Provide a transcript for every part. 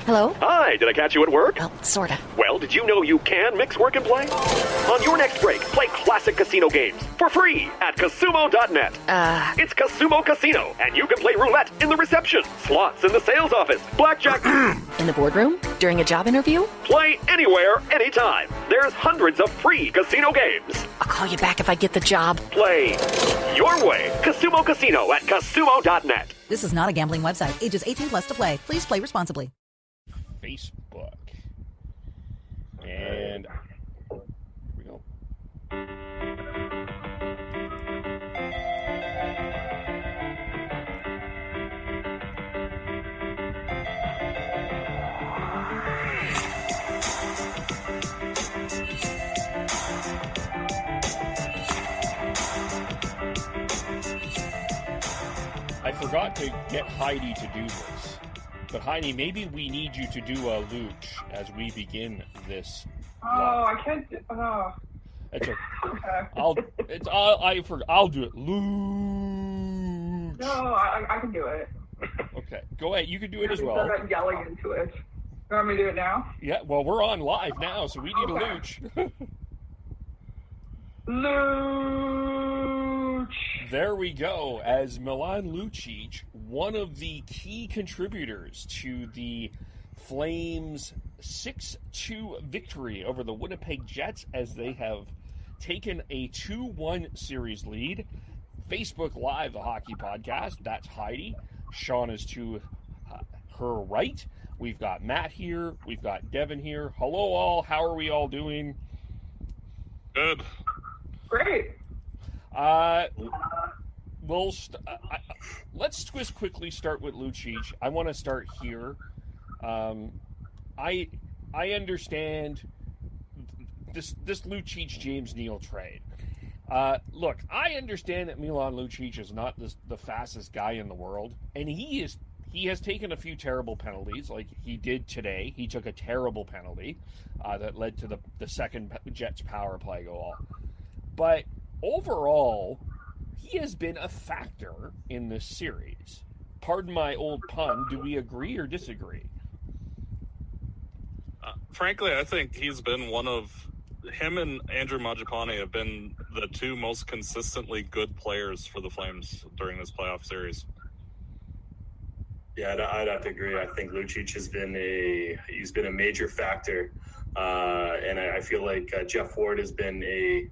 Hello? Hi, did I catch you at work? Well, sorta. Well, did you know you can mix work and play? On your next break, play classic casino games for free at Casumo.net. It's Casumo Casino, and you can play roulette in the reception, slots in the sales office, blackjack in the boardroom? During a job interview? Play anywhere, anytime. There's hundreds of free casino games. I'll call you back if I get the job. Play your way. Casumo Casino at Casumo.net. This is not a gambling website. Ages 18 plus to play. Please play responsibly. Facebook. And here we go. I forgot to get Heidi to do this. But Heidi, maybe we need you to do a luch as we begin this. I can't. It's okay. Okay. I'll do it. Luch. No, I can do it. Okay, go ahead. You can do it as well. I'm not yelling into it. You want me to do it now? Yeah. Well, we're on live now, so we need a luch. Luch. There we go. As Milan Lucic, one of the key contributors to the Flames' 6-2 victory over the Winnipeg Jets as they have taken a 2-1 series lead. Facebook Live, the hockey podcast. That's Heidi. Sean is to her right. We've got Matt here. We've got Devin here. Hello, all. How are we all doing? Good. Great. Let's just quickly start with Lucic. I want to start here. I understand this Lucic James Neal trade. Look, I understand that Milan Lucic is not the fastest guy in the world, and he has taken a few terrible penalties, like he did today. He took a terrible penalty that led to the second Jets power play goal. But overall, he has been a factor in this series. Pardon my old pun. Do we agree or disagree? Frankly, I think he's been him and Andrew Mangiapane have been the two most consistently good players for the Flames during this playoff series. Yeah, I'd have to agree. I think Lucic has been a major factor. And I feel like Jeff Ward has been a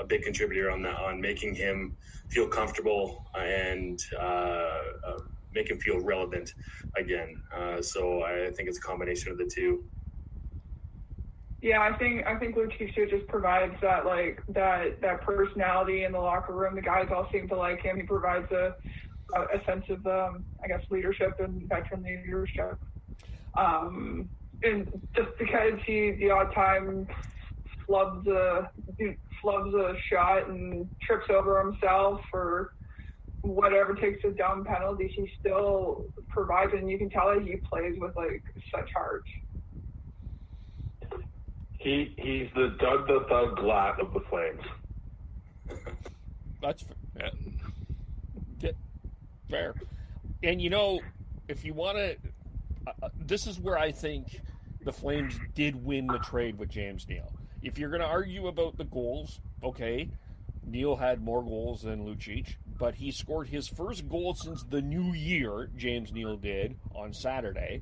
big contributor on making him feel comfortable and make him feel relevant again. So I think it's a combination of the two. Yeah, I think Lucic just provides that personality in the locker room. The guys all seem to like him. He provides a sense of leadership and veteran leadership. And just because he the odd time flubs a shot and trips over himself or whatever, takes a dumb penalty, he still provides, and you can tell that he plays with such heart. He's the Doug the Thug Glatt of the Flames. That's fair. And if you want to, this is where I think the Flames did win the trade with James Neal. If you're going to argue about the goals, okay, Neal had more goals than Lucic, but he scored his first goal since the new year, James Neal did, on Saturday.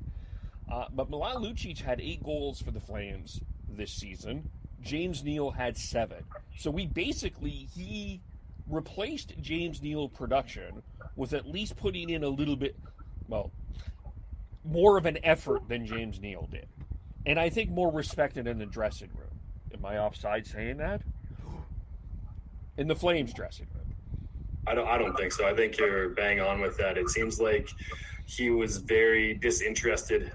But Milan Lucic had 8 goals for the Flames this season. James Neal had 7. So he replaced James Neal production with at least putting in a little bit, more of an effort than James Neal did. And I think more respected in the dressing room. Am I offside saying that? In the Flames dressing room. I don't think so. I think you're bang on with that. It seems like he was very disinterested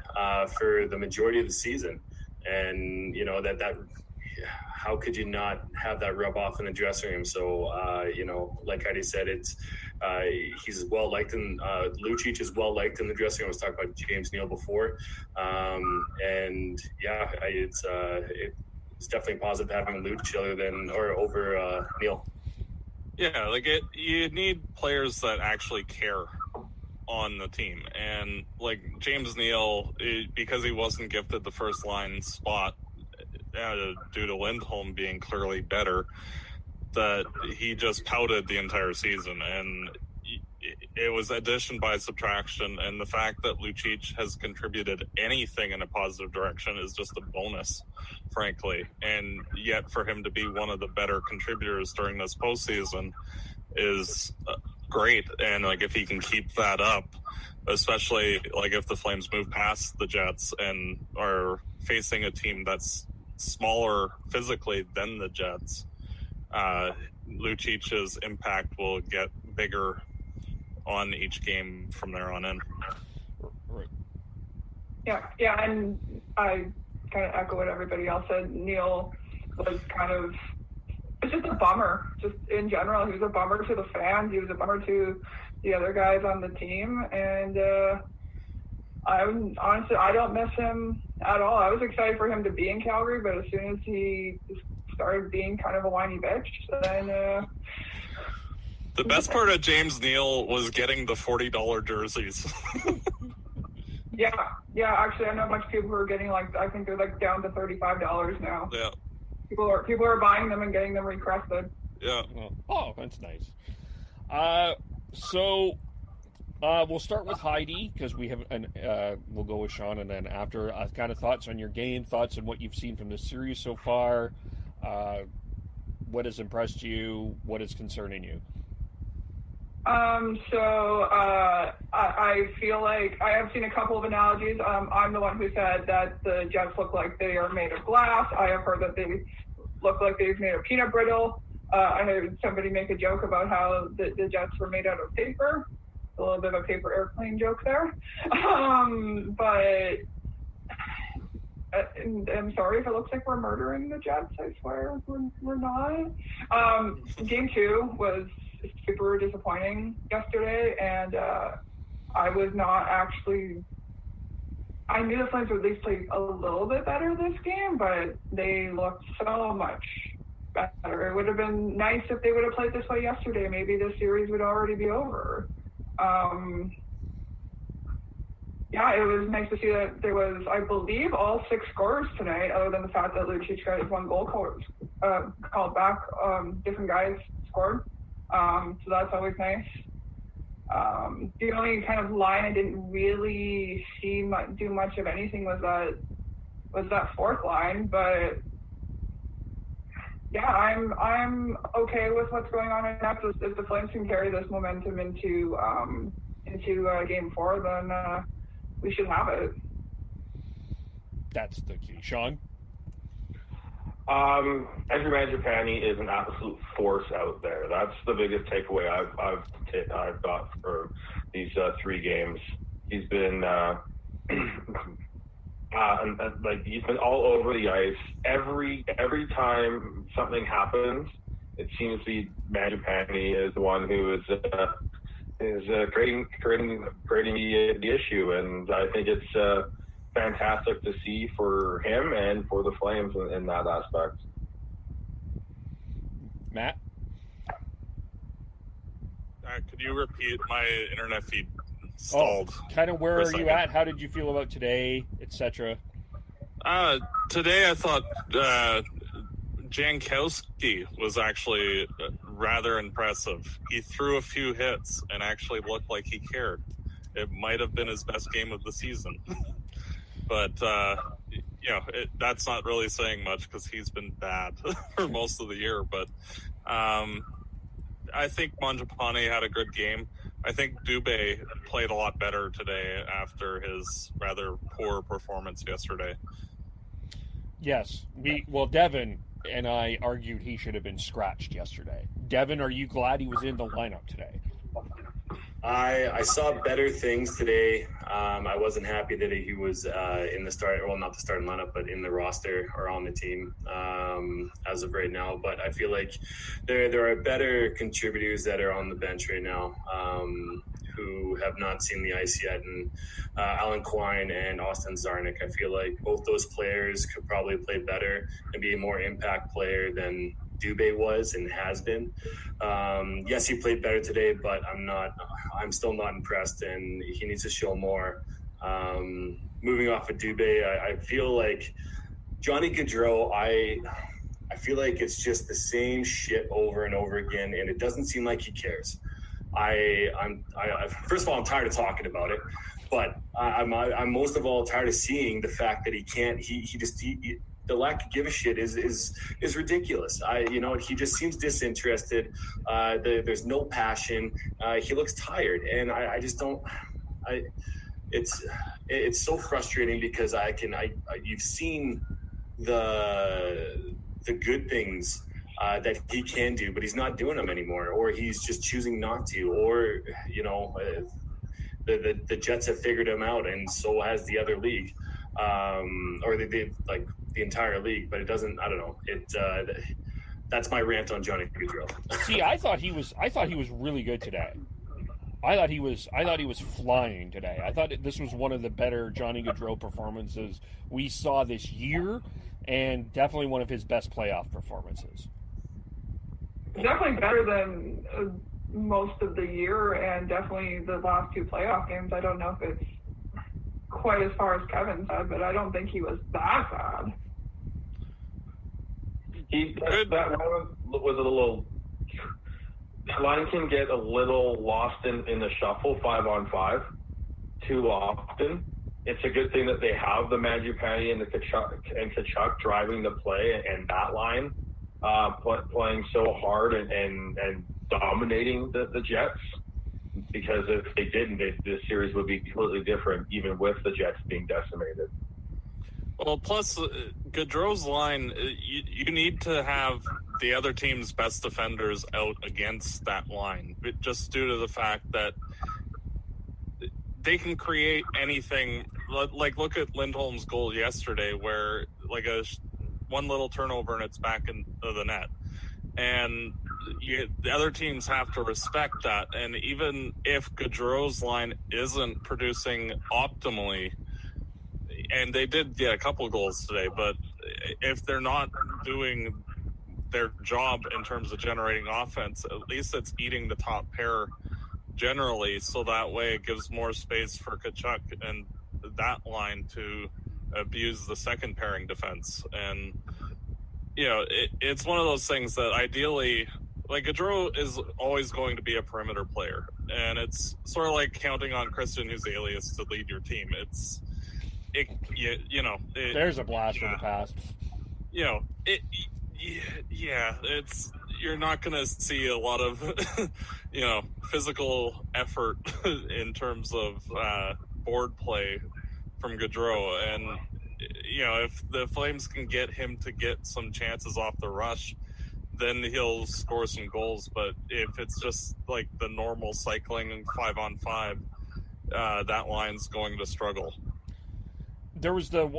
for the majority of the season. And, that how could you not have that rub off in the dressing room? So, like Heidi said, he's well liked, and Lucic is well liked in the dressing room. I was talking about James Neal before, it's definitely positive having Lucic over Neal. Yeah, you need players that actually care on the team. And like James Neal, because he wasn't gifted the first line spot due to Lindholm being clearly better, that he just pouted the entire season. And it was addition by subtraction, and the fact that Lucic has contributed anything in a positive direction is just a bonus, frankly. And yet for him to be one of the better contributors during this postseason is great. And like, if he can keep that up, especially like if the Flames move past the Jets and are facing a team that's smaller physically than the Jets, Lucic's impact will get bigger on each game from there on in. Right. Yeah, and I kind of echo what everybody else said. Neil was it's just a bummer, just in general. He was a bummer to the fans. He was a bummer to the other guys on the team. And I don't miss him at all. I was excited for him to be in Calgary, but as soon as he started being kind of a whiny bitch, then... The best part of James Neal was getting the $40 jerseys. Yeah. Actually, I know a bunch of people who are getting I think they're down to $35 now. Yeah. People are buying them and getting them recrested. Yeah. Oh, that's nice. So we'll start with Heidi, because we have we'll go with Sean, and then after kind of thoughts on your game, thoughts on what you've seen from the series so far. What has impressed you? What is concerning you? I feel like I have seen a couple of analogies. I'm the one who said that the Jets look like they are made of glass. I have heard that they look like they're made of peanut brittle. I heard somebody make a joke about how the Jets were made out of paper. A little bit of a paper airplane joke there. But I'm sorry if it looks like we're murdering the Jets. I swear we're not. Game 2 was super disappointing yesterday, and I was not actually... I knew the Flames would at least play a little bit better this game, but they looked so much better. It would have been nice if they would have played this way yesterday. Maybe the series would already be over. Yeah, it was nice to see that there was, I believe, all 6 scorers tonight, other than the fact that Lucic got his 1 goal called back. Different guys scored. So that's always nice. The only kind of line I didn't really see do much of anything was that 4th line, but yeah, I'm okay with what's going on right now. If the Flames can carry this momentum into Game 4, then we should have it. That's the key. Sean? Andrew Mangiapane is an absolute force out there. That's the biggest takeaway I've got for these 3 games. He's been he's been all over the ice. Every time something happens, it seems to be Mangiapane is the one who is creating the issue, and I think it's fantastic to see for him and for the Flames in that aspect. Matt? Could you repeat? My internet feed stalled. Kind of where are you at? How did you feel about today, etc.? Today I thought Jankowski was actually rather impressive. He threw a few hits and actually looked like he cared. It might have been his best game of the season. But, that's not really saying much because he's been bad for most of the year. But I think Mangiapane had a good game. I think Dubé played a lot better today after his rather poor performance yesterday. Yes. Devin and I argued he should have been scratched yesterday. Devin, are you glad he was in the lineup today? I saw better things today. I wasn't happy that he was in the start, well, not the starting lineup, but in the roster or on the team as of right now. But I feel like there are better contributors that are on the bench right now who have not seen the ice yet. And Alan Quine and Austin Zarnik, I feel like both those players could probably play better and be a more impact player than Dubé was and has been. Yes, he played better today, but I'm still not impressed, and he needs to show more. Moving off of Dubé, I feel like Johnny Gaudreau, I feel like it's just the same shit over and over again, and it doesn't seem like he cares. First of all, I'm tired of talking about it, but I'm most of all tired of seeing the fact that he can't. The lack of give a shit is ridiculous. He just seems disinterested. There's no passion. He looks tired, and I just don't. It's so frustrating because you've seen the good things that he can do, but he's not doing them anymore, or he's just choosing not to, or the Jets have figured him out, and so has the other league, or the entire league. But it doesn't. I don't know. That's my rant on Johnny Gaudreau. See, I thought he was really good today. I thought he was flying today. I thought this was one of the better Johnny Gaudreau performances we saw this year, and definitely one of his best playoff performances. Definitely better than most of the year, and definitely the last two playoff games. I don't know if it's quite as far as Kevin said, but I don't think he was that bad. That was a little. Line can get a little lost in the shuffle 5-on-5 too often. It's a good thing that they have the Mangiapane and the Tkachuk driving the play, and that line playing so hard and dominating the Jets. Because if they didn't, this series would be completely different, even with the Jets being decimated. Well, plus Gaudreau's line, you need to have the other team's best defenders out against that line, just due to the fact that they can create anything. Like, look at Lindholm's goal yesterday, where one little turnover and it's back into the net. And the other teams have to respect that. And even if Gaudreau's line isn't producing optimally, and they did get a couple goals today, but if they're not doing their job in terms of generating offense, at least it's eating the top pair generally, so that way it gives more space for Tkachuk and that line to abuse the second pairing defense. And, it's one of those things that ideally, Gaudreau is always going to be a perimeter player, and it's sort of like counting on Christian Huzelius to lead your team. There's a blast from the past. You're not going to see a lot of, physical effort in terms of board play from Gaudreau. And, if the Flames can get him to get some chances off the rush, then he'll score some goals. But if it's just like the normal cycling 5-on-5, that line's going to struggle. There was the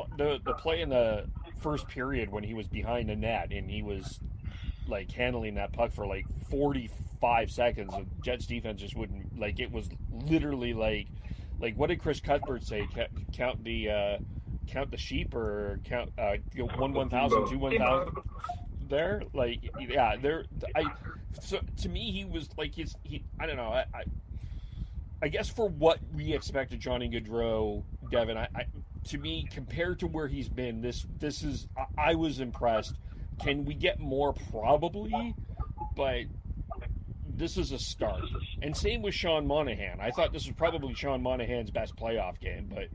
play in the first period when he was behind the net and he was handling that puck for 45 seconds. And Jets defense just wouldn't it was literally like what did Chris Cuthbert say? Count the sheep, or count 1,000, 2,000 there. So to me he was I don't know. I guess for what we expected Johnny Gaudreau, Devin, to me, compared to where he's been, this is, I was impressed. Can we get more? Probably, but this is a start. And same with Sean Monahan. I thought this was probably Sean Monahan's best playoff game, but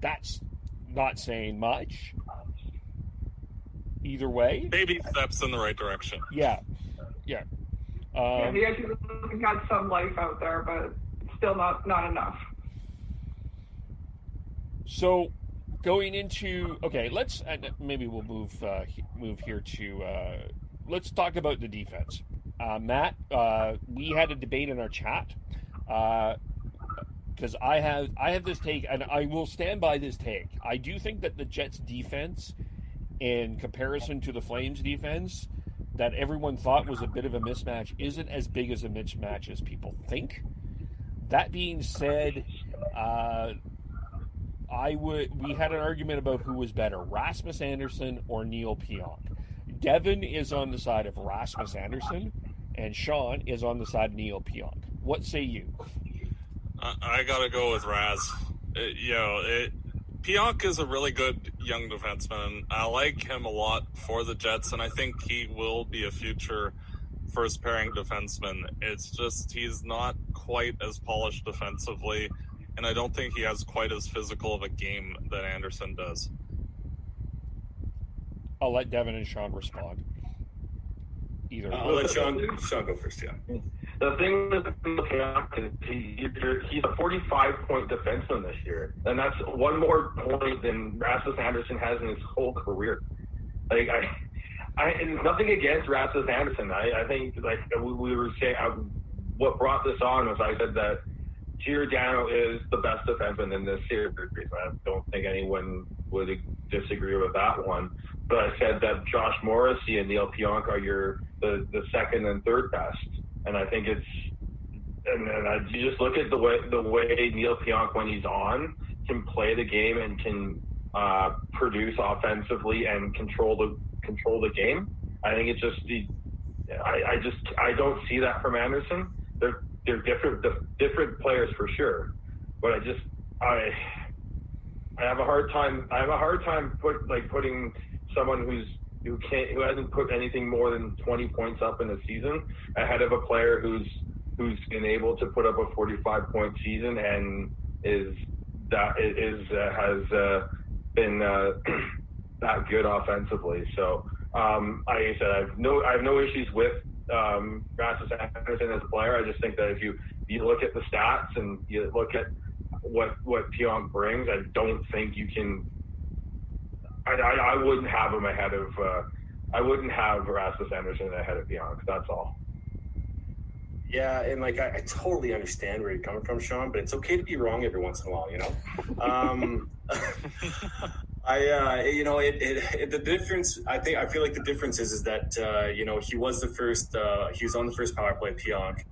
that's not saying much. Either way, baby steps in the right direction. Yeah. He actually got some life out there, but still not enough. So, going into let's maybe we'll move here to let's talk about the defense. Matt, we had a debate in our chat because I have this take, and I will stand by this take. I do think that the Jets defense, in comparison to the Flames defense, that everyone thought was a bit of a mismatch, isn't as big as a mismatch as people think. That being said, we had an argument about who was better, Rasmus Andersson or Neil Pionk. Devin is on the side of Rasmus Andersson, and Sean is on the side of Neil Pionk. What say you? I gotta go with Raz. Pionk is a really good young defenseman. I like him a lot for the Jets, and I think he will be a future first pairing defenseman. It's just he's not quite as polished defensively, and I don't think he has quite as physical of a game that Anderson does. I'll let Devin and Sean respond. I'll let Sean go first, yeah. The thing with Pionk is he's a 45-point defenseman this year, and that's one more point than Rasmus Andersson has in his whole career. Like and nothing against Rasmus Andersson. I think, like we were saying, what brought this on was I said that Giordano is the best defenseman in this series. I don't think anyone would disagree with that one. But I said that Josh Morrissey and Neil Pionk are the second and third best. And I think you just look at the way Neil Pionk, when he's on, can play the game and can produce offensively and control the game. I think it's just I don't see that from Anderson. They're different players for sure, but I have a hard time putting someone who hasn't put anything more than 20 points up in a season ahead of a player who's been able to put up a 45-point season and has been that good offensively. So like I said, I have no issues with Rasmus Andersson as a player. I just think that if you look at the stats and you look at what Pionk brings, I don't think you can. I wouldn't have him ahead of. I wouldn't have Rasmus Andersson ahead of Pionk. That's all. Yeah, and I totally understand where you're coming from, Sean, but it's okay to be wrong every once in a while, you know. The difference. I feel like the difference is that he was the first. He was on the first power play, Pionk,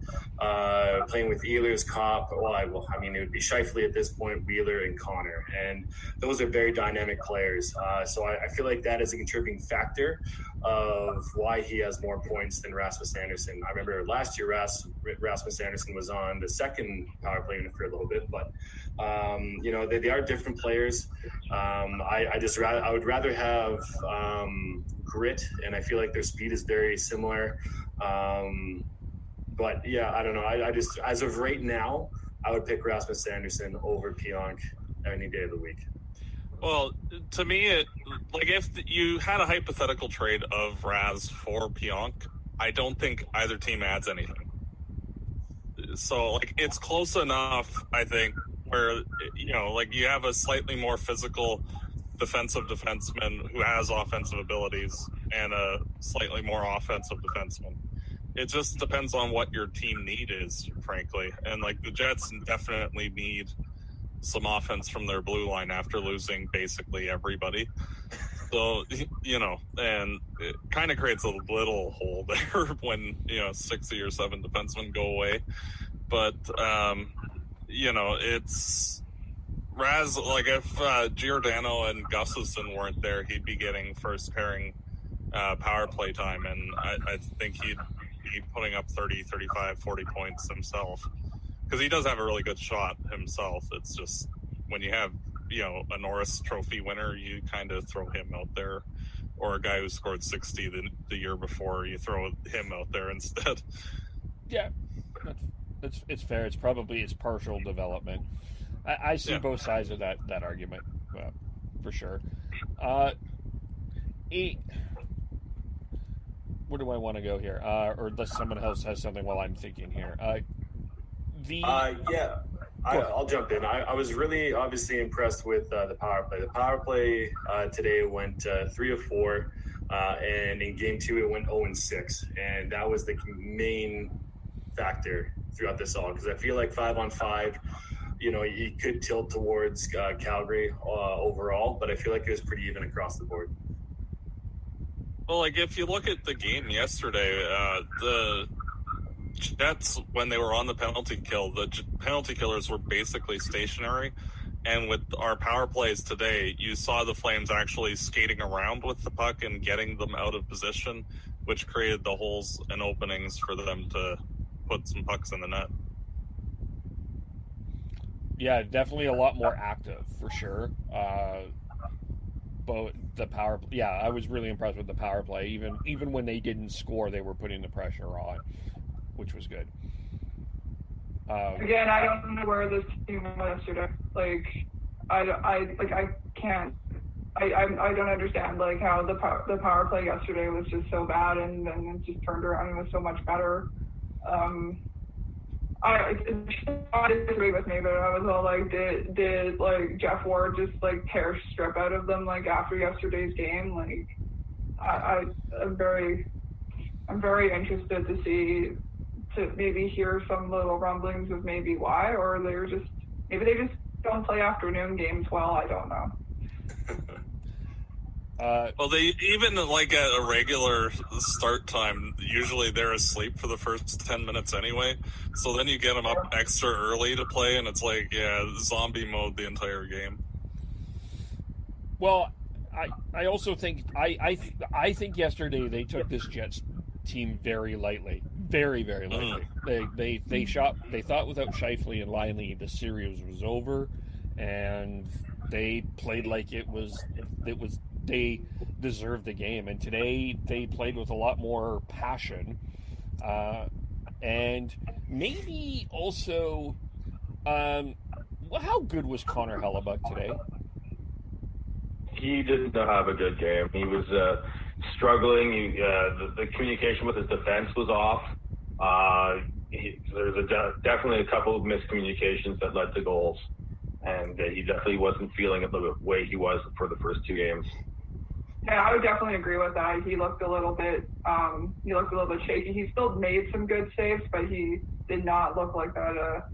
playing with Ehlers, Kopp. It would be Scheifele at this point, Wheeler, and Connor, and those are very dynamic players. So I feel like that is a contributing factor of why he has more points than Rasmus Andersson. I remember last year Rasmus Andersson was on the second power play unit for a little bit, but they are different players. I would rather have grit, and I feel like their speed is very similar. But yeah, I don't know. I just, as of right now, I would pick Rasmus Andersson over Pionk any day of the week. Well, to me, if you had a hypothetical trade of Raz for Pionk, I don't think either team adds anything. So, it's close enough, I think, where, you have a slightly more physical defensive defenseman who has offensive abilities and a slightly more offensive defenseman. It just depends on what your team need is, frankly. And, the Jets definitely need some offense from their blue line after losing basically everybody. So, and it kind of creates a little hole there when, 6 of your 7 defensemen go away. But, it's Raz, if Giordano and Gustafsson weren't there, he'd be getting first pairing power play time. And I think he'd be putting up 30, 35, 40 points himself. Because he does have a really good shot himself. It's just when you have, a Norris Trophy winner, you kind of throw him out there. Or a guy who scored 60 the year before, you throw him out there instead. Yeah, it's fair. It's probably his partial development. I see both sides of that argument, for sure. Where do I want to go here? Or unless someone else has something while I'm thinking here. I'll jump in. I was really obviously impressed with the power play. The power play today went 3 of 4, and in game 2 it went 0-6, and that was the main factor throughout this all. Because I feel like 5-on-5, you could tilt towards Calgary overall, but I feel like it was pretty even across the board. Well, if you look at the game yesterday, the Jets, when they were on the penalty kill, the penalty killers were basically stationary, And with our power plays today, you saw the Flames actually skating around with the puck and getting them out of position, which created the holes and openings for them to put some pucks in the net. Yeah, definitely a lot more active for sure. But the power, yeah, I was really impressed with the power play. Even when they didn't score, they were putting the pressure on, which was good. Again, I don't know where this team was yesterday. Like, I can't. I don't understand like how the power play yesterday was just so bad, and then it just turned around and was so much better. I disagree with me, but I was all like, did like Jeff Ward just like tear strip out of them like after yesterday's game? Like, I'm very interested to maybe hear some little rumblings of maybe why, or maybe they just don't play afternoon games well. I don't know. Well, they even like at a regular start time, usually they're asleep for the first 10 minutes anyway. So then you get them up extra early to play, and it's like, yeah, zombie mode the entire game. Well, I also think I think yesterday they took this Jets team very lightly, very lightly. They thought without Scheifele and Liney the series was over, and they played like it was they deserved the game. And today they played with a lot more passion, and maybe also, how good was Connor Hellebuck today? He did not have a good game. He was struggling. The communication with his defense was off. There's definitely a couple of miscommunications that led to goals, and he definitely wasn't feeling it the way he was for the first two games. Yeah, I would definitely agree with that. He looked a little bit shaky. He still made some good saves, but he did not look like that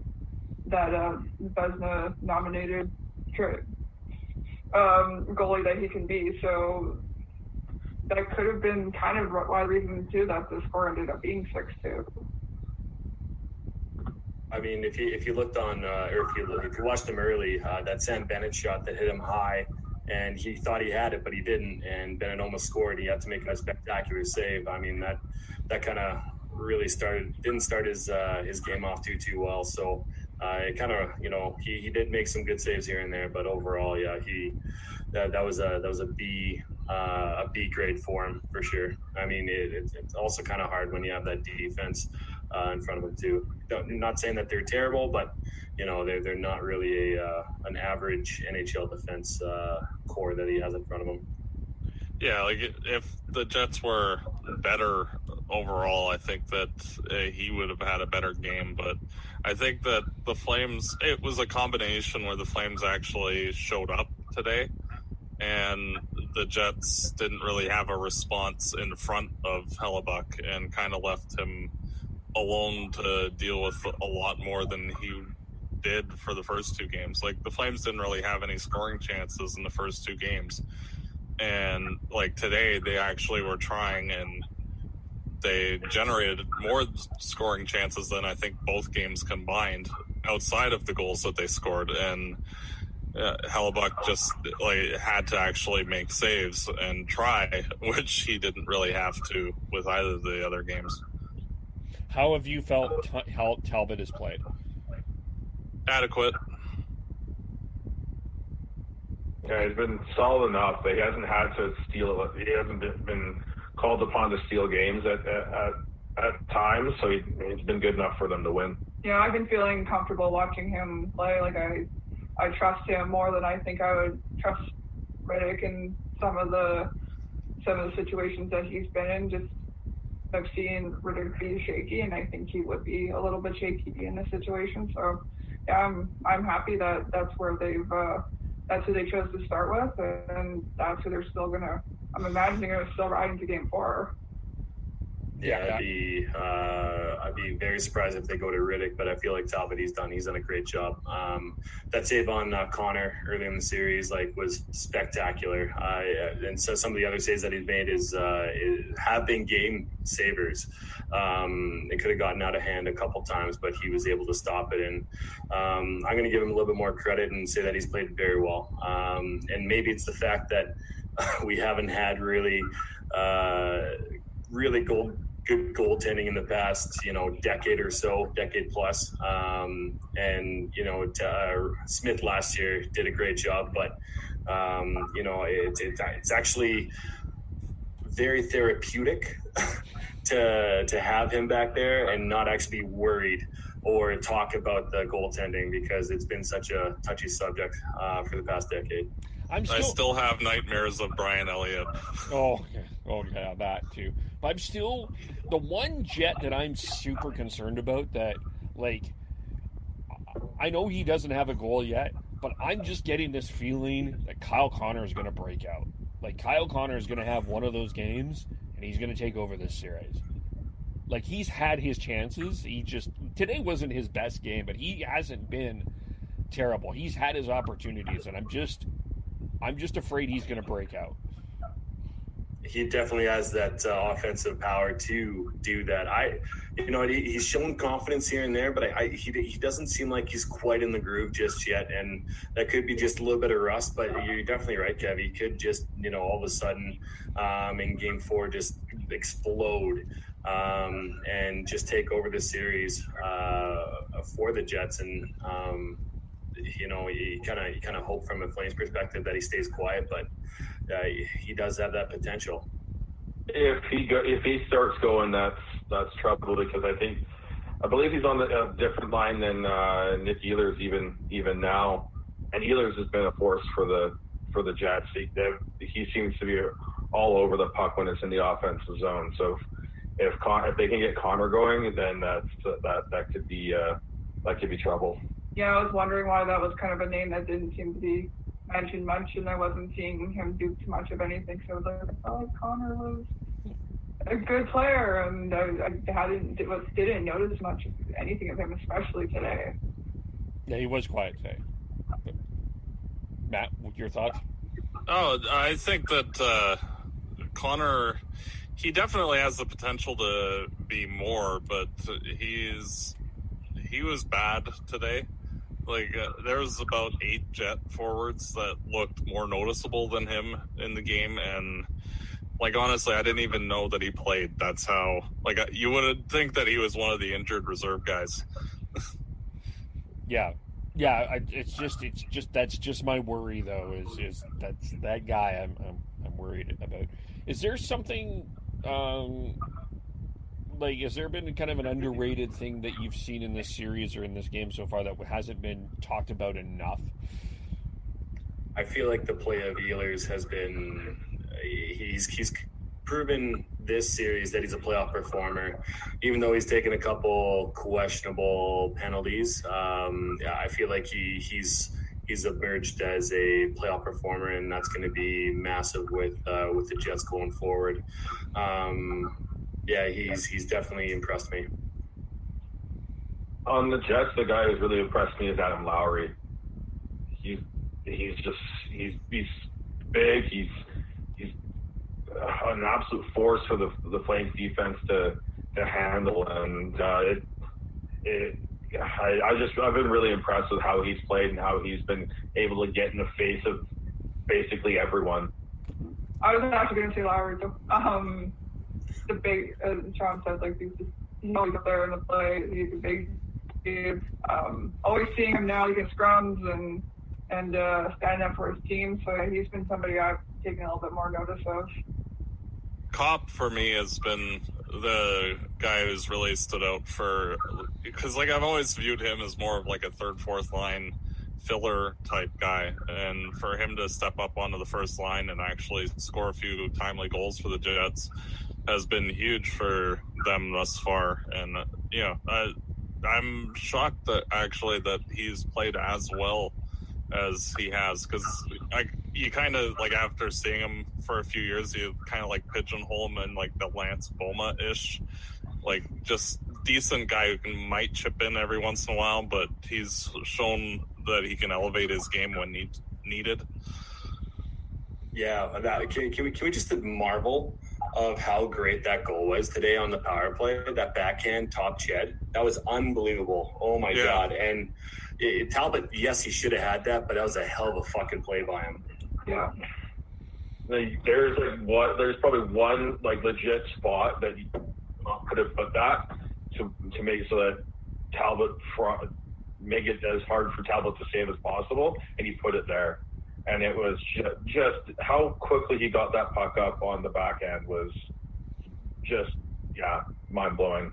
Vezina nominated goalie that he can be. So that could have been kind of one reason too that the score ended up being 6-2. I mean, if you looked on, or if you watched him early, that Sam Bennett shot that hit him high, and he thought he had it, but he didn't, and Bennett almost scored. He had to make a spectacular save. I mean, that kind of really didn't start his game off too well. So it kind of, he did make some good saves here and there, but overall, yeah, that was a B grade for him for sure. I mean, it's also kind of hard when you have that defense in front of him too. I'm not saying that they're terrible, but they're not really an average NHL defense core that he has in front of him. Yeah, like if the Jets were better overall, I think that he would have had a better game. But I think that the Flames, it was a combination where the Flames actually showed up today, and the Jets didn't really have a response in front of Hellebuck and kind of left him alone to deal with a lot more than he did for the first two games. Like, the Flames didn't really have any scoring chances in the first two games. And like today, they actually were trying, and they generated more scoring chances than I think both games combined outside of the goals that they scored. And Hellebuck just had to actually make saves and try, which he didn't really have to with either of the other games. How have you felt how Talbot has played? Adequate. Yeah, he's been solid enough. He hasn't had to steal. He hasn't been called upon to steal games at times, so he's been good enough for them to win. Yeah, I've been feeling comfortable watching him play. Like, I trust him more than I think I would trust Riddick in some of the situations that he's been in. Just I've seen Riddick be shaky, and I think he would be a little bit shaky in this situation. So yeah, I'm happy that that's who they chose to start with, and that's who they're still gonna. I'm imagining they're still riding to Game 4. I'd be very surprised if they go to Riddick, but I feel like He's done a great job. That save on Connor early in the series was spectacular. And so some of the other saves that he's made have been game savers. It could have gotten out of hand a couple times, but he was able to stop it. And I'm going to give him a little bit more credit and say that he's played very well. And maybe it's the fact that we haven't had really good goaltending in the past, decade plus. Smith last year did a great job, but it's actually very therapeutic to have him back there and not actually be worried or talk about the goaltending, because it's been such a touchy subject for the past decade. I still have nightmares of Brian Elliott. Oh yeah, that too. But I'm still the one Jet that I'm super concerned about. That I know he doesn't have a goal yet, but I'm just getting this feeling that Kyle Connor is going to break out. Kyle Connor is going to have one of those games, and he's going to take over this series. He's had his chances. Today wasn't his best game, but he hasn't been terrible. He's had his opportunities, and I'm just afraid he's going to break out. He definitely has that offensive power to do that. He's shown confidence here and there, but he doesn't seem like he's quite in the groove just yet. And that could be just a little bit of rust, but you're definitely right, Kev. He could just, all of a sudden in game 4 just explode and just take over the series for the Jets. And, you kind of hope from a Flames perspective that he stays quiet, but he does have that potential. If he starts going, that's trouble, because I believe he's on a different line than Nick Ehlers even now, and Ehlers has been a force for the Jets. He seems to be all over the puck when it's in the offensive zone. So if they can get Connor going, then that could be trouble. Yeah, I was wondering why that was kind of a name that didn't seem to be mentioned much, and I wasn't seeing him do too much of anything. So I was like, Connor was a good player, and I didn't notice much of anything of him, especially today. Yeah, he was quiet today. Matt, your thoughts? Oh, I think that Connor, he definitely has the potential to be more, but he was bad today. There was about 8 Jet forwards that looked more noticeable than him in the game, and honestly, I didn't even know that he played. That's how you wouldn't think that he was one of the injured reserve guys. Yeah. It's just that's just my worry though. Is that's that guy I'm worried about. Is there something? Has there been kind of an underrated thing that you've seen in this series or in this game so far that hasn't been talked about enough? I feel like the play of Ehlers has been, he's proven this series that he's a playoff performer, even though he's taken a couple questionable penalties. I feel like he's emerged as a playoff performer, and that's going to be massive with the Jets going forward. He's definitely impressed me. On the Jets, the guy who's really impressed me is Adam Lowry. He's big. He's an absolute force for the Flames defense to handle, and I've been really impressed with how he's played and how he's been able to get in the face of basically everyone. I was actually going to say Lowry too. The big, as Sean said, he's always up there in the play. He's a big dude. Always seeing him now, he can scrums and stand up for his team. So he's been somebody I've taken a little bit more notice of. Kopp for me has been the guy who's really stood out because I've always viewed him as more of a third, fourth line filler type guy, and for him to step up onto the first line and actually score a few timely goals for the Jets has been huge for them thus far. And I'm shocked that he's played as well as he has, because you kind of after seeing him for a few years, you kind of like pigeonhole him in like the Lance Boma-ish, like just decent guy who might chip in every once in a while, but he's shown that he can elevate his game when needed. Yeah, can we just marvel of how great that goal was today on the power play? That backhand top Ched, that was unbelievable. Oh my God! And Talbot, yes, he should have had that, but that was a hell of a fucking play by him. Yeah. There's probably one like legit spot that he could have put that to make it so that Talbot make it as hard for Talbot to save as possible, and he put it there. And it was just how quickly he got that puck up on the backhand was just mind blowing.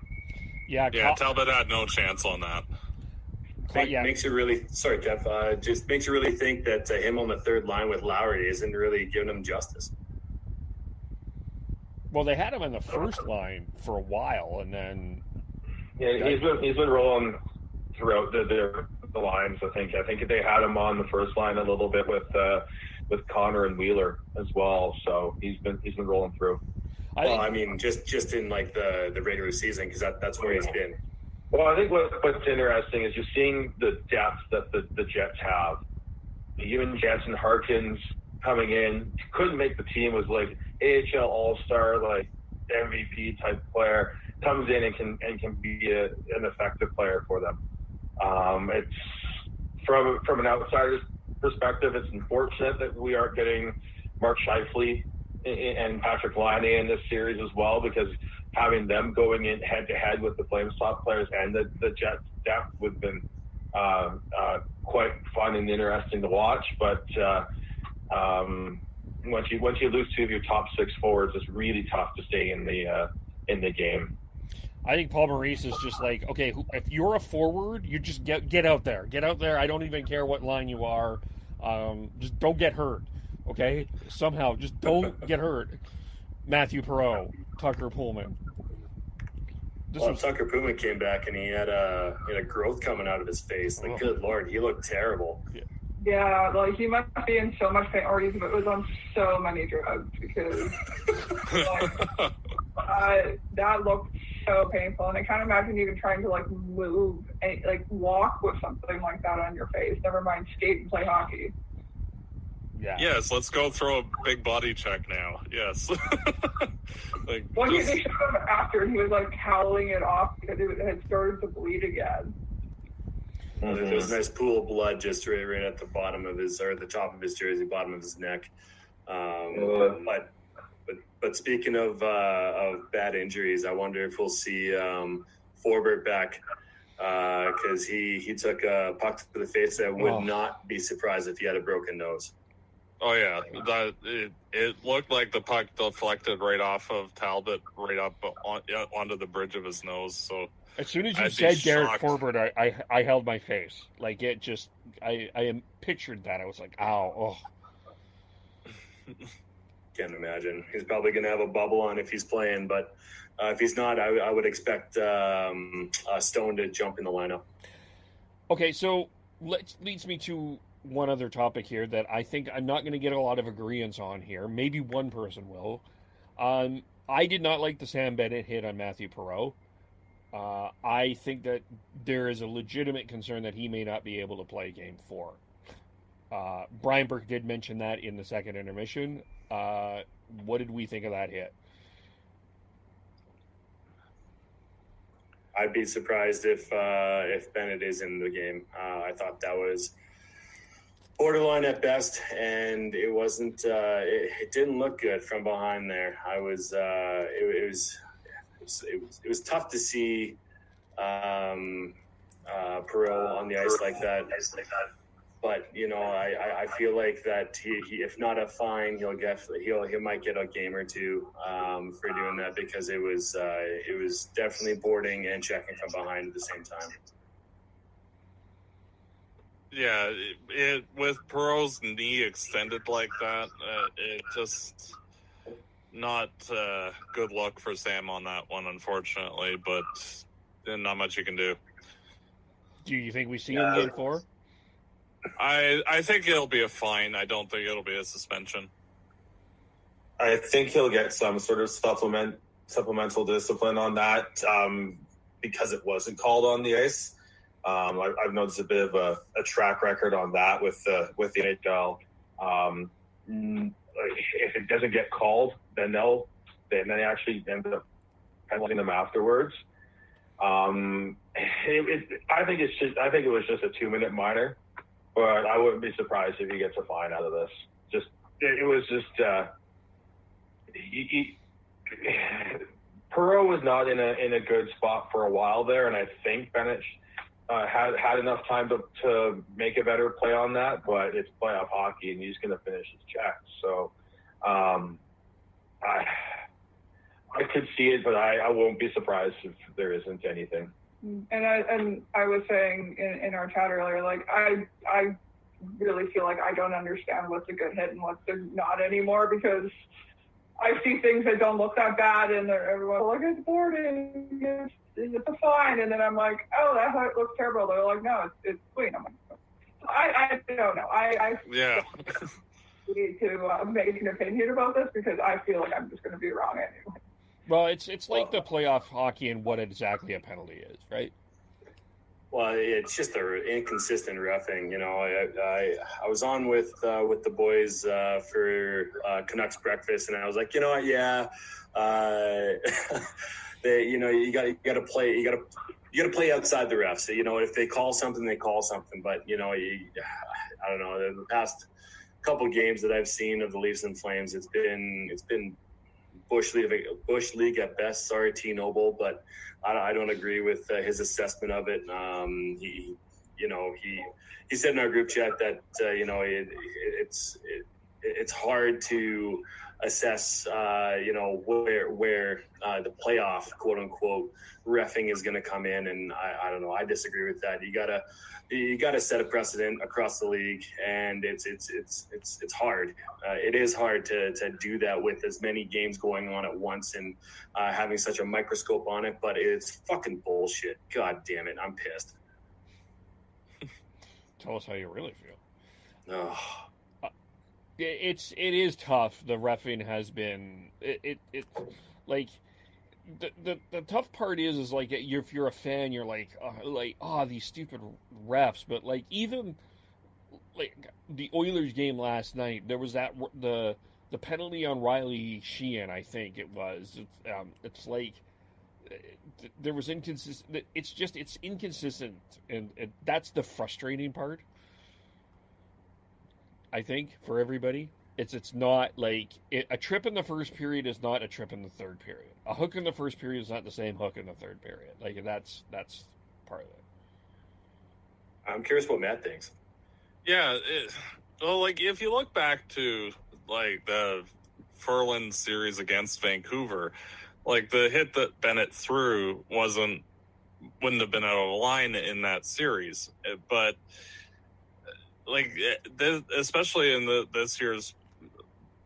Yeah, Talbot had no chance on that. Makes you really sorry, Jeff. Just makes you really think that him on the third line with Lowry isn't really giving him justice. Well, they had him on the first line for a while, and then he's been rolling throughout the lines. I think they had him on the first line a little bit with Connor and Wheeler as well. So he's been rolling through. I mean, just in like the regular season, because that's where he's been. Well, I think what's interesting is you're seeing the depth that the Jets have. Even Jansen Harkins coming in, couldn't make the team, was like AHL All-Star, like MVP type player, comes in and can be an effective player for them. It's from an outsider's perspective, it's unfortunate that we aren't getting Mark Scheifele and Patrick Laine in this series as well, because having them going in head-to-head with the Flames top players and the Jets depth would have been quite fun and interesting to watch. But once you lose two of your top six forwards, it's really tough to stay in the game. I think Paul Maurice is just like, okay, if you're a forward, you just get out there. Get out there. I don't even care what line you are. Just don't get hurt, okay? Somehow, just don't get hurt. Matthew Perreault, Tucker Pullman. Tucker Pullman came back and he had a growth coming out of his face. Like, good Lord, he looked terrible. Yeah, like he must be in so much pain, or he was on so many drugs, because that looked so painful. And I can't imagine even trying to like move and like walk with something like that on your face. Never mind skate and play hockey. Yeah. Yes, let's go throw a big body check now. Yes. They showed him after, and he was like howling it off because it had started to bleed again. There was a nice pool of blood just right at the bottom of his, or the top of his jersey, bottom of his neck. But speaking of bad injuries, I wonder if we'll see Forbert back, because he took a puck to the face. I would not be surprised if he had a broken nose. Oh yeah, it looked like the puck deflected right off of Talbot, right up onto the bridge of his nose. So as soon as you said Derek Forbert, I held my face. Like it just, I pictured that. I was like, ow, Can't imagine. He's probably going to have a bubble on if he's playing, but if he's not, I would expect Stone to jump in the lineup. Okay, so leads me to one other topic here that I think I'm not going to get a lot of agreeance on here. Maybe one person will. I did not like the Sam Bennett hit on Matthew Perreault. I think that there is a legitimate concern that he may not be able to play Game 4. Brian Burke did mention that in the second intermission. What did we think of that hit? I'd be surprised if Bennett is in the game. I thought that was borderline at best, and it wasn't. It didn't look good from behind there. I was. It was tough to see Perreault on the ice like that. But I feel like that he if not a fine, he might get a game or two for doing that, because it was definitely boarding and checking from behind at the same time. Yeah, with Perreault's knee extended like that, it just not a good look for Sam on that one, unfortunately. But not much you can do. Do you think we see him Game 4? I think it'll be a fine. I don't think it'll be a suspension. I think he'll get some sort of supplemental discipline on that because it wasn't called on the ice. I've noticed a bit of a track record on that with the NHL. If it doesn't get called, then they actually end up penalizing them afterwards. I think it was just a 2-minute minor, but I wouldn't be surprised if he gets a fine out of this. Perreault was not in a good spot for a while there, and I think Bennett had enough time to make a better play on that, but it's playoff hockey, and he's going to finish his check. So I could see it, but I won't be surprised if there isn't anything. And I was saying in our chat earlier, like I really feel like I don't understand what's a good hit and what's not anymore, because I see things that don't look that bad, and everyone's like, it's boarding, it's a fine, and then I'm like, oh, that looks terrible. They're like, no, it's clean. I'm like, I don't know. I need to make an opinion about this, because I feel like I'm just going to be wrong anyway. Well, it's like the playoff hockey and what exactly a penalty is, right? Well, it's just the inconsistent reffing. You know, I was on with the boys for Canucks breakfast, and I was like, you know what, yeah, you got to play outside the refs. So, you know, if they call something, they call something. But you know, I don't know. The past couple games that I've seen of the Leafs and Flames, it's been Bush League at best. Sorry, T Noble, but I don't agree with his assessment of it. He said in our group chat that it's hard to assess where the playoff quote unquote reffing is going to come in, and I don't know. I disagree with that. You gotta set a precedent across the league, and it's hard. It is hard to do that with as many games going on at once and having such a microscope on it. But it's fucking bullshit. God damn it, I'm pissed. Tell us how you really feel. Oh. It is tough. The reffing has been like. The tough part is like if you're a fan, you're like these stupid refs. But like even like the Oilers game last night, there was the penalty on Riley Sheehan, I think it was. It's like there was inconsistent. It's inconsistent, and that's the frustrating part. I think for everybody. It's not like a trip in the first period is not a trip in the third period. A hook in the first period is not the same hook in the third period. Like that's part of it. I'm curious what Matt thinks. Yeah, like if you look back to like the Ferland series against Vancouver, like the hit that Bennett threw wouldn't have been out of line in that series, but like especially in this year's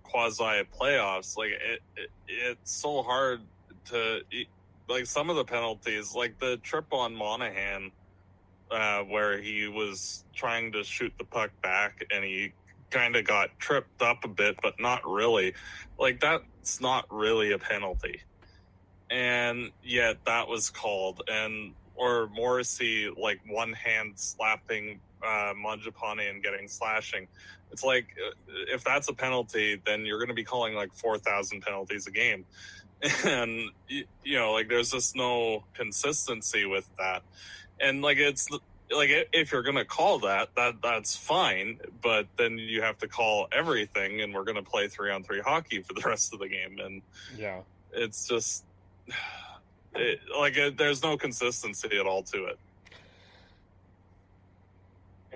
quasi playoffs, like it's so hard to like some of the penalties, like the trip on Monahan, where he was trying to shoot the puck back and he kind of got tripped up a bit, but not really. Like that's not really a penalty, and yet that was called. Or Morrissey, like one hand slapping Mangiapane and getting slashing. It's like, if that's a penalty, then you're going to be calling like 4,000 penalties a game. And, like there's just no consistency with that. And like, it's like, if you're going to call that's fine, but then you have to call everything, and we're going to play 3-on-3 hockey for the rest of the game. And yeah, it's just there's no consistency at all to it.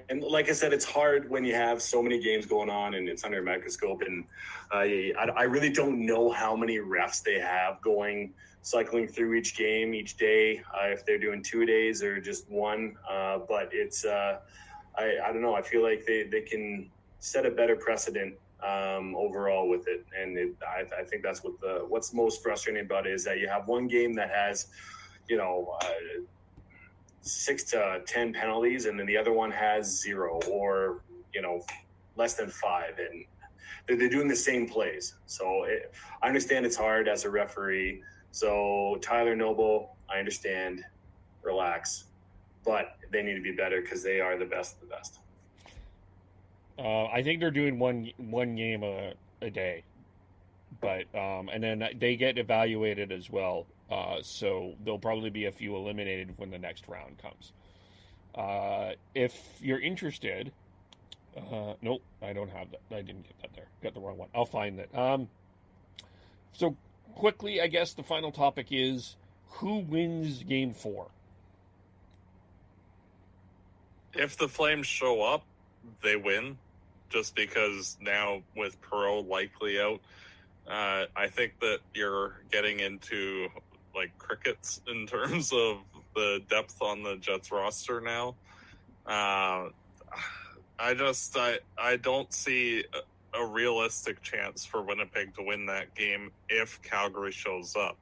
And like I said, it's hard when you have so many games going on and it's under a microscope. And I really don't know how many refs they have cycling through each game, each day, if they're doing 2 days or just one. But it's, I don't know. I feel like they can set a better precedent overall with it. And I think that's what's most frustrating about it is that you have one game that has, 6 to 10 penalties, and then the other one has 0 or less than 5, and they're doing the same plays. So I understand it's hard as a referee. So Tyler Noble, I understand, relax, but they need to be better because they are the best of the best. I think they're doing one game a day, but and then they get evaluated as well. So there'll probably be a few eliminated when the next round comes. If you're interested, nope, I don't have that. I didn't get that there. Got the wrong one. I'll find that. So quickly, I guess the final topic is who wins Game 4. If the Flames show up, they win, just because now with Perreault likely out, I think that you're getting into like crickets in terms of the depth on the Jets roster now. I don't see a realistic chance for Winnipeg to win that game if Calgary shows up.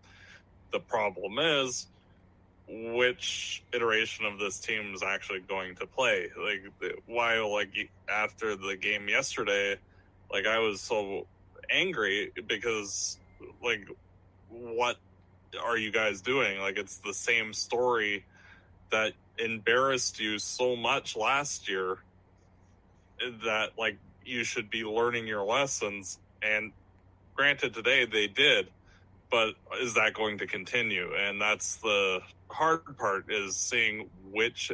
The problem is which iteration of this team is actually going to play. After the game yesterday, I was so angry because what are you guys doing? It's the same story that embarrassed you so much last year that you should be learning your lessons. And granted, today they did, but is that going to continue? And that's the hard part, is seeing which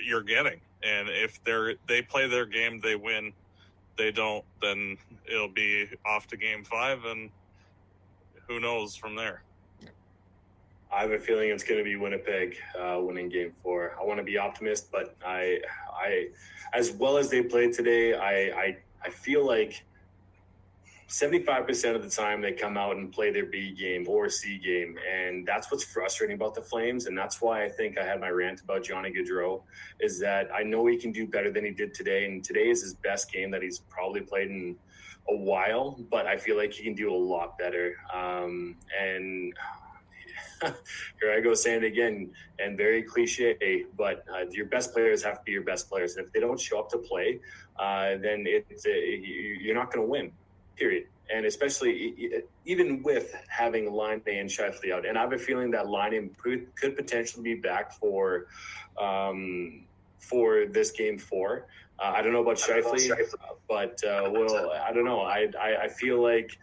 you're getting. And if they play their game, they win. They don't, then it'll be off to Game 5, and who knows from there. I have a feeling it's going to be Winnipeg winning Game 4. I want to be optimist, but I as well as they played today, I feel like 75% of the time they come out and play their B game or C game, and that's what's frustrating about the Flames, and that's why I think I had my rant about Johnny Gaudreau, is that I know he can do better than he did today, and today is his best game that he's probably played in a while, but I feel like he can do a lot better. And here I go saying it again, and very cliche, but your best players have to be your best players, and if they don't show up to play, then you're not going to win. Period. And especially even with having Line and Shifley out. And I have a feeling that Line could potentially be back for this Game 4. I don't know about Shifley, but I don't know. I feel like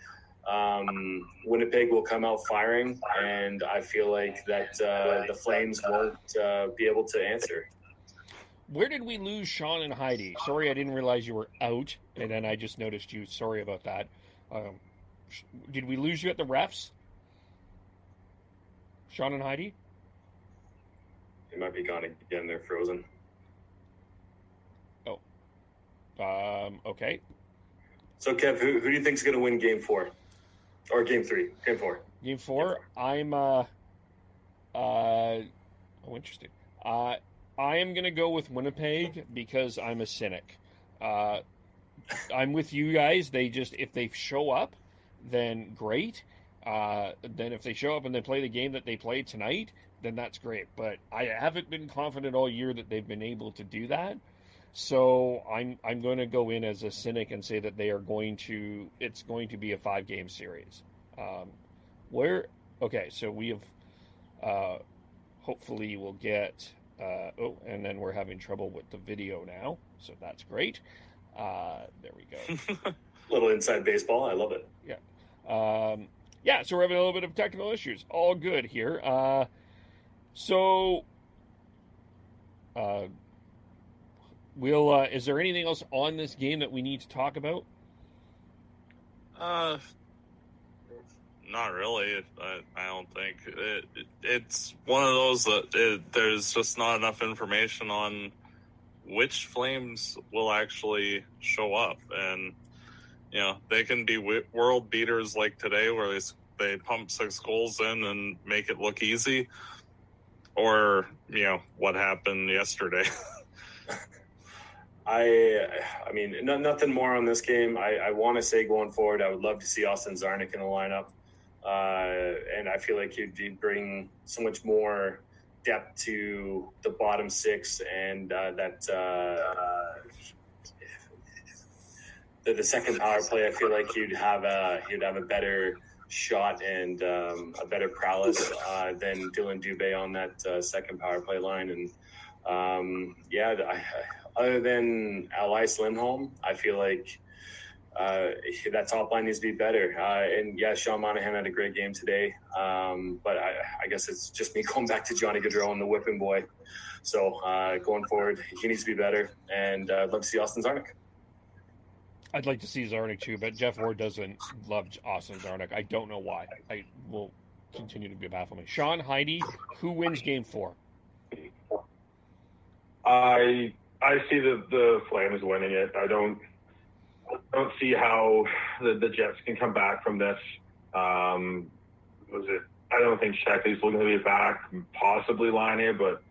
Winnipeg will come out firing, and I feel like that the Flames won't be able to answer. Where did we lose Sean and Heidi? Sorry, I didn't realize you were out, and then I just noticed you. Sorry about that. Did we lose you at the refs? Sean and Heidi? They might be gone again. They're frozen. Oh. Okay. So, Kev, who do you think is going to win Game 4? Or Game 3? Game 4. Game 4? I'm, interesting. I am going to go with Winnipeg because I'm a cynic. I'm with you guys. If they show up, then great. Then if they show up and they play the game that they played tonight, then that's great. But I haven't been confident all year that they've been able to do that. So I'm going to go in as a cynic and say that it's going to be a 5-game series. So we have, hopefully we'll get, and then we're having trouble with the video now, so that's great. There we go. Little inside baseball. I love it. Yeah. So we're having a little bit of technical issues. All good here. Is there anything else on this game that we need to talk about? Not really. I don't think it's one of those that there's just not enough information on which Flames will actually show up. And, they can be world beaters like today where they pump 6 goals in and make it look easy. Or, what happened yesterday. I mean, nothing more on this game. I want to say going forward, I would love to see Austin Czarnik in the lineup. And I feel like he'd bring so much more depth to the bottom 6, and the second power play, I feel like he'd have a better shot and a better prowess than Dylan Dubé on that second power play line. And other than Elias Lindholm, I feel like that top line needs to be better. And Sean Monahan had a great game today. But I guess it's just me going back to Johnny Gaudreau and the whipping boy. So going forward, he needs to be better. And I'd love to see Austin Czarnik. I'd like to see Czarnik too, but Jeff Ward doesn't love Austin Czarnik. I don't know why. I will continue to be baffled me. Sean, Heidi, who wins game 4? I see the Flames winning it. I don't see how the Jets can come back from this. I don't think Shackley's going to be back, possibly Laine, but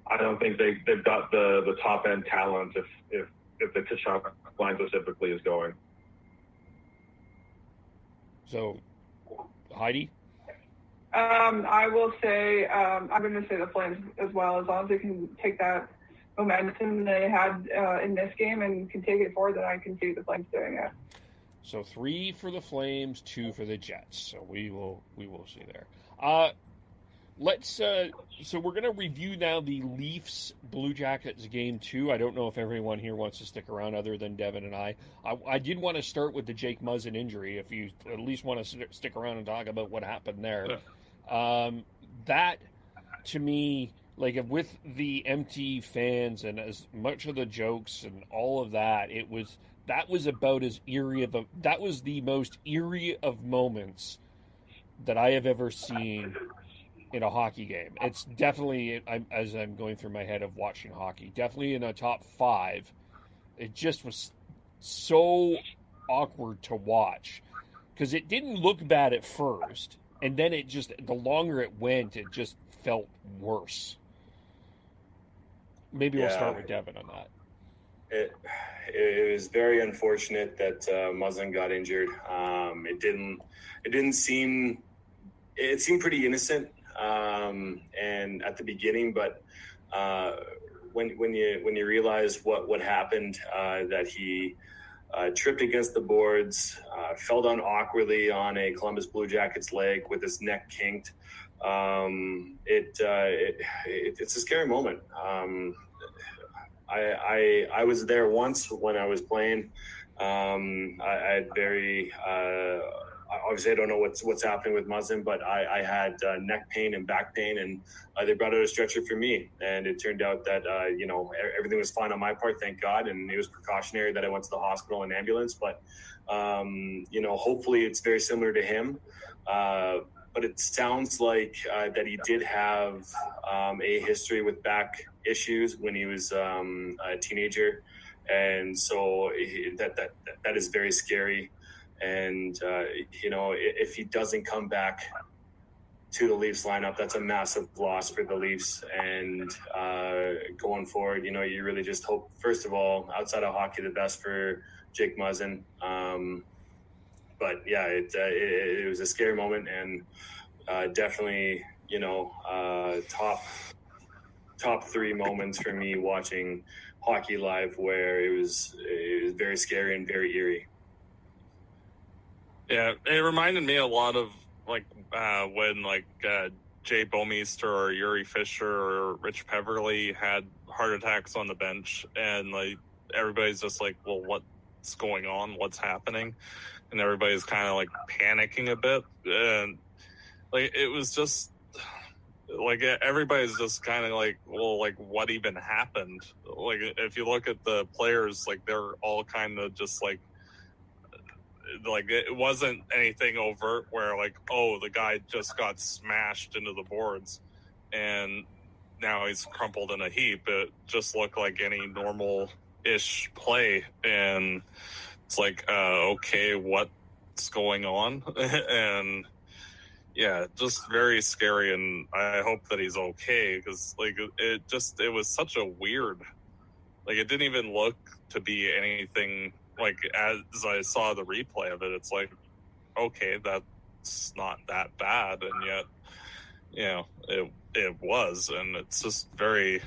I don't think they've got the top end talent if the Tkachuk line specifically is going. So, Heidi? I will say I'm going to say the Flames as well. As long as they can take that momentum they had in this game and can take it forward, then I can see the Flames doing it. So 3 for the Flames, 2 for the Jets. So we will see there. So we're going to review now the Leafs Blue Jackets game 2. I don't know if everyone here wants to stick around other than Devin and I. I did want to start with the Jake Muzzin injury, if you at least want to stick around and talk about what happened there. Yeah. That, to me, like with the empty fans and as much of the jokes and all of that, that was about as eerie that was the most eerie of moments that I have ever seen in a hockey game. It's definitely, as I'm going through my head of watching hockey, definitely in the top 5. It just was so awkward to watch because it didn't look bad at first, and then it just, the longer it went, it just felt worse. Maybe we'll start with Devin on that. It was very unfortunate that Muzzin got injured. It seemed pretty innocent. And at the beginning, but when you realize what happened, that he tripped against the boards, fell down awkwardly on a Columbus Blue Jackets leg with his neck kinked. It's a scary moment. I was there once when I was playing. I had very obviously I don't know what's happening with Muzzin, but I had neck pain and back pain, and they brought out a stretcher for me, and it turned out that everything was fine on my part, thank God, and it was precautionary that I went to the hospital and ambulance. But hopefully it's very similar to him. But it sounds like that he did have a history with back issues when he was a teenager, and so that is very scary. And if he doesn't come back to the Leafs lineup, that's a massive loss for the Leafs. And going forward, you really just hope, first of all, outside of hockey, the best for Jake Muzzin. But yeah, it was a scary moment, and definitely, top 3 moments for me watching hockey live, where it was very scary and very eerie. Yeah, it reminded me a lot of when Jay Bouwmeester or Yuri Fisher or Rich Peverley had heart attacks on the bench, and everybody's just like, well, what's going on? What's happening? And everybody's kind of panicking a bit, and it was just everybody's just kind of well, what even happened? If you look at the players, they're all kind of just it wasn't anything overt where the guy just got smashed into the boards and now he's crumpled in a heap. It just looked like any normal-ish play, and it's okay, what's going on? And yeah, just very scary, and I hope that he's okay, because it was such a weird, it didn't even look to be anything. As I saw the replay of it, it's okay, that's not that bad, and yet, it was, and it's just very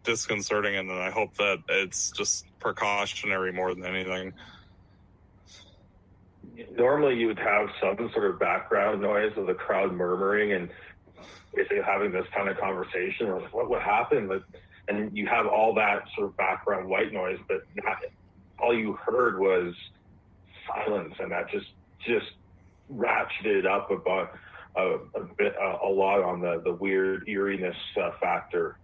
disconcerting, and I hope that it's just precautionary more than anything. Normally you would have some sort of background noise of the crowd murmuring and basically having this kind of conversation, or like, what happened? And you have all that sort of background white noise, but all you heard was silence, and that just ratcheted up about a lot on the weird eeriness factor.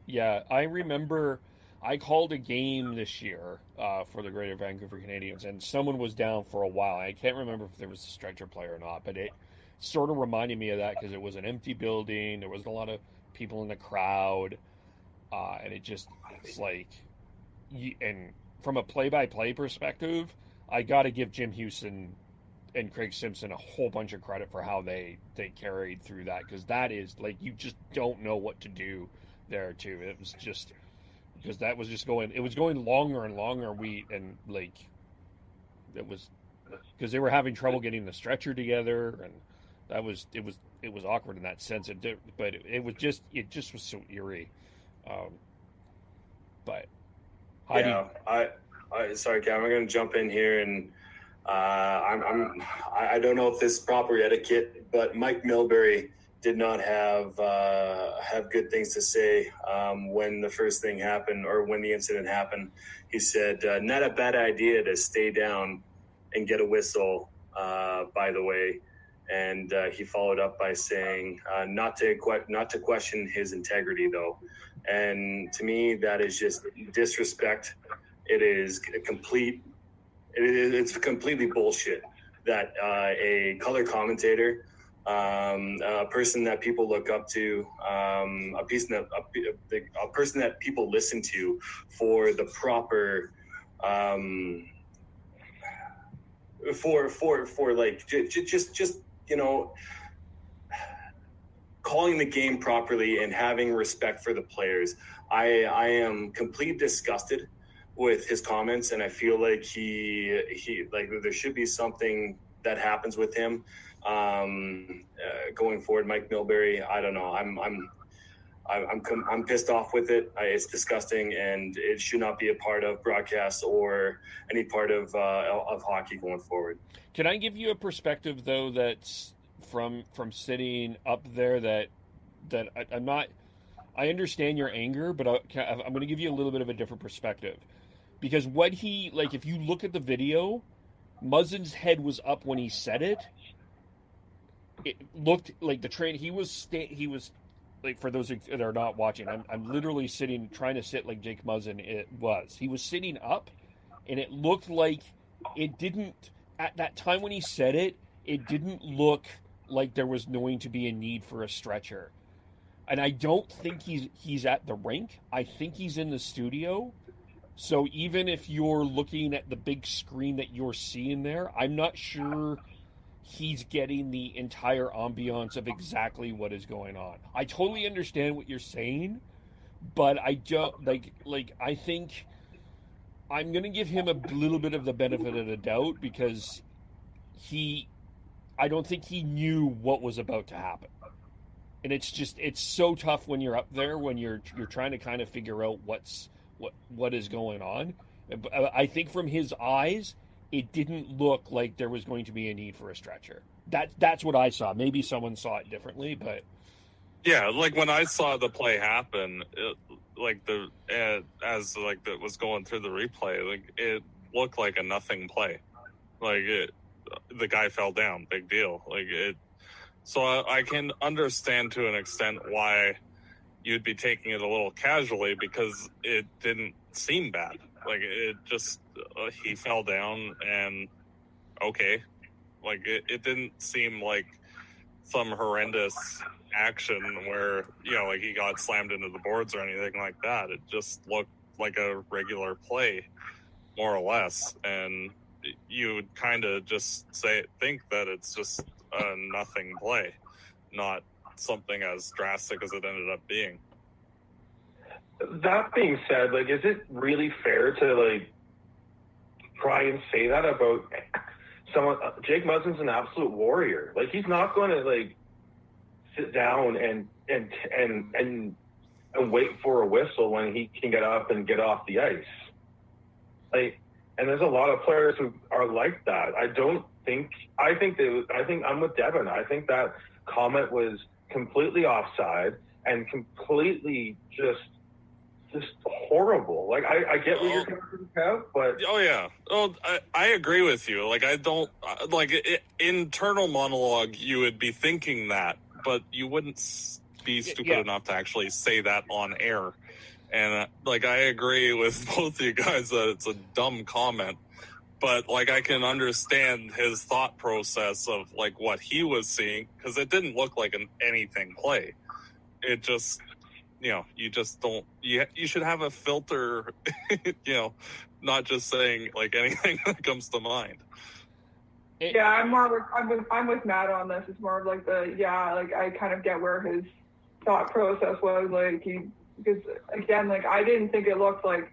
Yeah, I remember I called a game this year for the Greater Vancouver Canadians, and someone was down for a while. I can't remember if there was a stretcher play or not, but it sort of reminded me of that because it was an empty building. There wasn't a lot of people in the crowd, and it's like, and from a play-by-play perspective, I got to give Jim Houston and Craig Simpson a whole bunch of credit for how they carried through that, because that is, like, you just don't know what to do there, too. It was just, because that was just going, it was going longer and longer, it was, because they were having trouble getting the stretcher together, and that was, it was awkward in that sense, but it just was so eerie. But Heidi. Yeah, I sorry, Cam, I'm going to jump in here, and I don't know if this is proper etiquette, but Mike Milbury did not have good things to say when the first thing happened, or when the incident happened. He said, "Not a bad idea to stay down and get a whistle." By the way, and he followed up by saying, "Not to question his integrity, though." And to me, that is just disrespect. It is it's completely bullshit that a color commentator, a person that people look up to, a person that people listen to for the proper, for like just calling the game properly and having respect for the players. I am completely disgusted with his comments, and I feel like he like there should be something that happens with him going forward. Mike Milbury, I don't know. I'm pissed off with it. It's disgusting, and it should not be a part of broadcast or any part of hockey going forward. Can I give you a perspective, though, that's from sitting up there, that I'm not. I understand your anger, but I'm going to give you a little bit of a different perspective, because what if you look at the video, Muzzin's head was up when he said it. It looked like the train. He was like, for those that are not watching, I'm literally trying to sit like Jake Muzzin was. He was sitting up, and it looked like it didn't, at that time when he said it, it didn't look like there was going to be a need for a stretcher. And I don't think he's at the rink. I think he's in the studio. So even if you're looking at the big screen that you're seeing there, I'm not sure he's getting the entire ambiance of exactly what is going on. I totally understand what you're saying, but I don't I think I'm going to give him a little bit of the benefit of the doubt, because I don't think he knew what was about to happen. And it's so tough when you're up there, when you're trying to kind of figure out what is going on. I think from his eyes, it didn't look like there was going to be a need for a stretcher. That's what I saw. Maybe someone saw it differently, but yeah, like when I saw the play happen, as that was going through the replay, like it looked like a nothing play. Like the guy fell down, big deal. Like it. So I can understand to an extent why you'd be taking it a little casually, because it didn't seem bad. Like it just, he fell down, and okay. Like it didn't seem like some horrendous action where, like he got slammed into the boards or anything like that. It just looked like a regular play, more or less. And you would kind of just think that it's just a nothing play, not something as drastic as it ended up being. That being said, is it really fair to try and say that about Jake Muzzin's an absolute warrior. Like, he's not going to like sit down and wait for a whistle when he can get up and get off the ice. Like, and there's a lot of players who are like that. I think I'm with Devin. I think that comment was completely offside and completely just horrible. Like, I get what you're coming from, Kev, but I agree with you. Like, I don't like internal monologue. You would be thinking that, but you wouldn't be stupid enough to actually say that on air. And like, I agree with both of you guys that it's a dumb comment, but like, I can understand his thought process of like what he was seeing, because it didn't look like an anything play. It just, you just don't. You should have a filter, not just saying like anything that comes to mind. Yeah, I'm with Matt on this. It's more of like I kind of get where his thought process was. Like, because again, like, I didn't think it looked like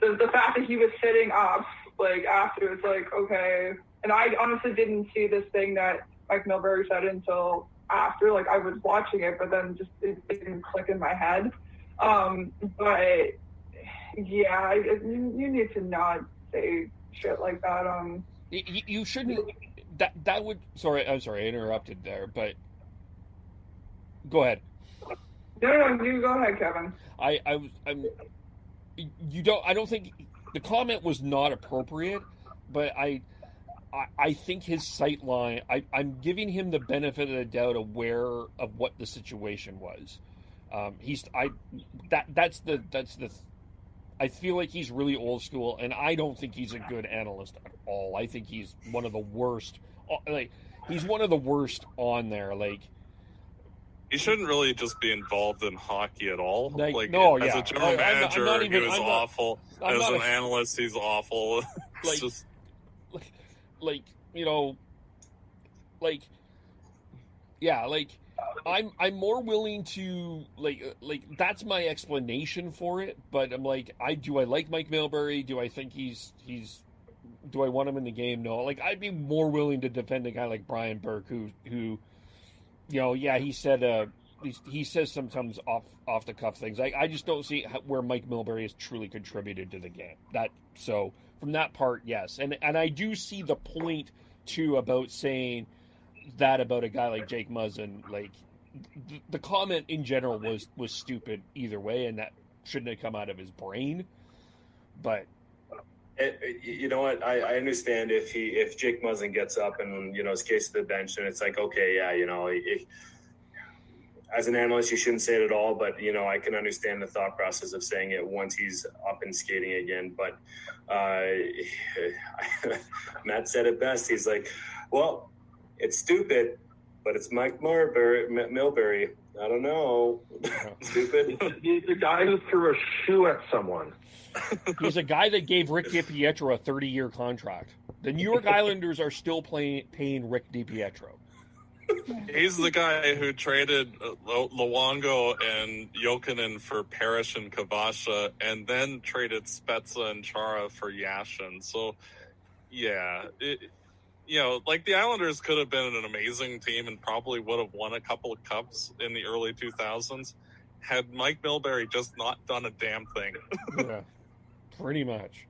the fact that he was sitting up like after, it's like, okay. And I honestly didn't see this thing that Mike Milbury said until after. Like, I was watching it, but then just it didn't click in my head. But yeah, you need to not say shit like that. You shouldn't. That would. I'm sorry, I interrupted there, but go ahead. No, you go ahead, Kevin. I don't think the comment was not appropriate, but I think his sight line. I'm giving him the benefit of the doubt, aware of what the situation was. I feel like he's really old school, and I don't think he's a good analyst at all. I think he's one of the worst. Like, he's one of the worst on there. Like, he shouldn't really just be involved in hockey at all. As a general manager, he was awful. As an analyst, he's awful. Like, just I'm more willing to like that's my explanation for it. But I'm like, do I like Mike Milbury? Do I think do I want him in the game? No. Like, I'd be more willing to defend a guy like Brian Burke, who he said he says sometimes off the cuff things. I just don't see where Mike Milbury has truly contributed to the game. So from that part, yes, and I do see the point too about saying that about a guy like Jake Muzzin. Like, the comment in general was stupid either way, and that shouldn't have come out of his brain. But you know what? I understand if Jake Muzzin gets up and his case to the bench, and it's like, okay, as an analyst, you shouldn't say it at all. But I can understand the thought process of saying it once he's up and skating again. But Matt said it best. He's like, well, it's stupid, but it's Mike Milbury. I don't know. Stupid. He's the guy who threw a shoe at someone. He's a guy that gave Rick DiPietro a 30-year contract. The New York Islanders are still paying Rick DiPietro. He's the guy who traded Luongo and Jokinen for Parrish and Kavasha, and then traded Spezza and Chara for Yashin. So, yeah, like, the Islanders could have been an amazing team and probably would have won a couple of cups in the early 2000s had Mike Milbury just not done a damn thing. Yeah, pretty much.